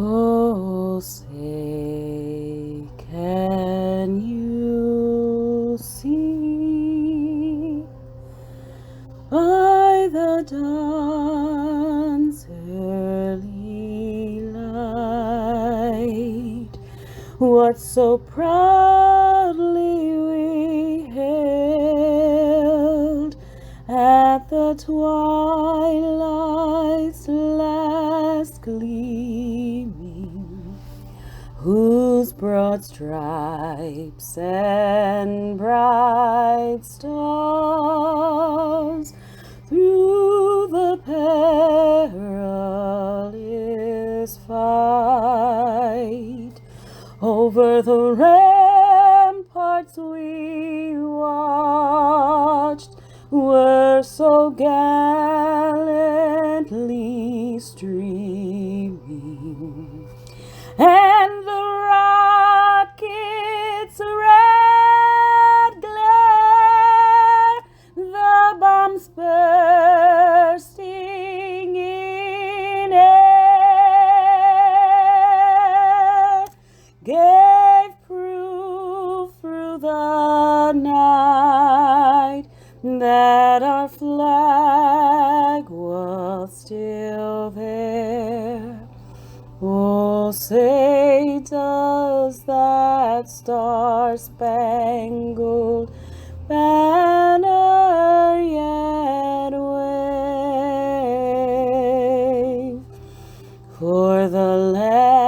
Oh, say, can you see by the dawn's early light what so proudly we hailed at the twilight's last gleaming, whose broad stripes and bright stars through the perilous fight over the ramparts we watched were so gallantly streaming, and the rocket's red glare, the bombs bursting in air, gave proof through the night that our flag was still there. Oh, say, does that star-spangled banner yet wave for the land